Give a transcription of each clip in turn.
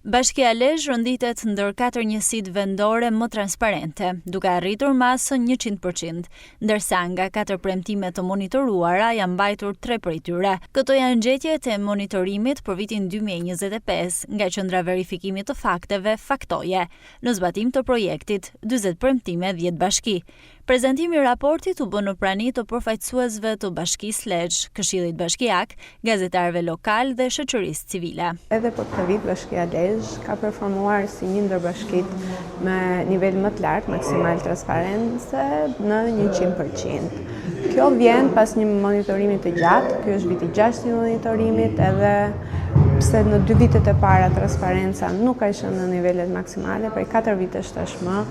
Bashkia Lezhë rënditet ndër 4 njësitë vendore më transparente, duke arritur masën 100%, ndërsa nga 4 premtime të monitoruara janë mbajtur 3 prej tyre. Këto janë gjetjet e monitorimit për vitin 2025 nga Qendra Verifikimit të Fakteve Faktoje. Në zbatim të projektit, 40 premtime 10 bashki. Prezantimi i raportit u bë në prani të përfaqësuesve të Bashkisë Lezhë, Këshillit Bashkiak, gazetarëve lokal dhe shoqërisë civile. Edhe për këtë vit Bashkia Lezhë ka performuar si një ndër bashkitë me nivel më të lartë maksimal transparence në 100%. Kjo vjen pas një monitorimi të gjatë, ky është viti 6 i monitorimit, edhe pse në 2 vitet e para transparenca nuk ka qenë në nivelet maksimale, prej 4 vitesh tashmë,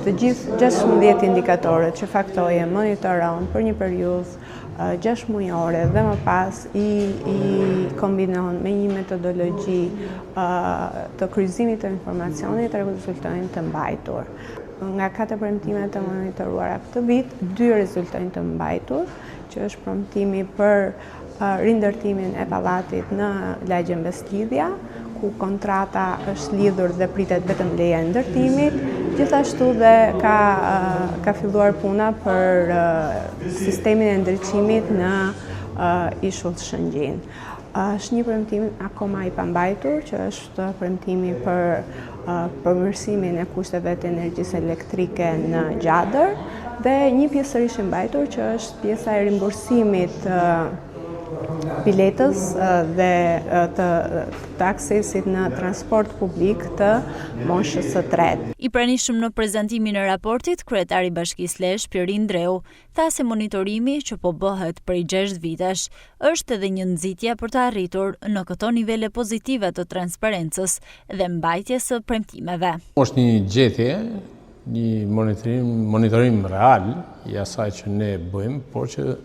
të gjithë 16 indikatorët që Faktoje monitoron për një periudhë 6 mujore dhe më pas i kombinon me një metodologji të kryqëzimit të informacionit rezultojnë të mbajtur. Nga 4 premtimet të monitoruara këtë vit, 2 rezultojnë të mbajtur, që është premtimi për rindërtimin e pallatit në lagjen Beslidhja, ku kontrata është lidhur dhe pritet vetëm leja e ndërtimit, gjithashtu dhe ka filluar puna për sistemin e ndriçimit në ishull Shëngjin. Është një premtim akoma i pambajtur, që është premtimi për përmirësimin e kushteve të energjisë elektrike në Gjadër, dhe një pjesërisht i mbajtur, që është pjesa e rimbursimit biletës dhe të aksesit në transport publik të moshës së tretë. I pranishëm në prezantimin e raportit, kryetari i Bashkisë Lezhë, Pirin Dreu, tha se monitorimi që po bëhet prej 6 vitesh është edhe një nxitje për të arritur në këto nivele pozitive të transparencës dhe mbajtjes së premtimeve. Është një gjetje, një monitorim real i asaj që ne bëjmë, por që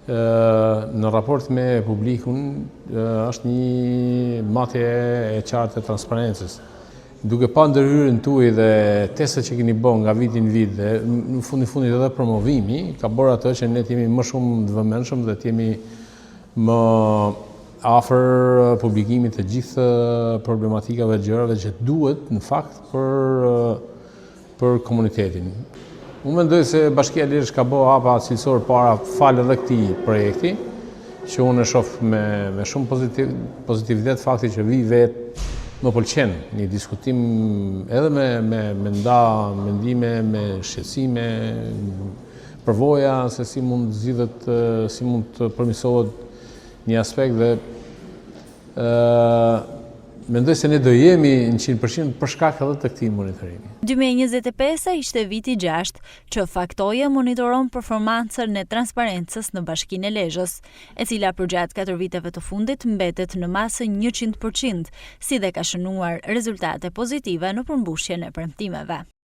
në raport me publikun është një matje e qartë e transparencës. Duke pa ndërhyrjen tuaj dhe testet që keni bërë nga viti në vit dhe në fundit edhe promovimi, ka bërë atë që ne jemi më shumë të vëmendshëm dhe jemi më afër publikimit të gjithë problematikave të gjërave që duhet në fakt për komunitetin. Unë mendoj se Bashkia Lezhë ka bërë hapa cilësor para falë edhe këtij projekti, që unë e shoh me shumë pozitivitet fakti që vi vetë më pëlqen një diskutim edhe me nda mendime, me shqetësime, përvoja se si mund zgjidhet, si mund të përmirësohet një aspekt dhe mendoj se ne do jemi në 100% për shkak edhe të këtij monitorimi. 2025 ishte viti 6 që Faktoje monitoron performancën e transparencës në Bashkinë e Lezhës, e cila përgjatë 4 viteve të fundit mbetet në masën 100%, si dhe ka shënuar rezultate pozitive në përmbushjen e premtimeve.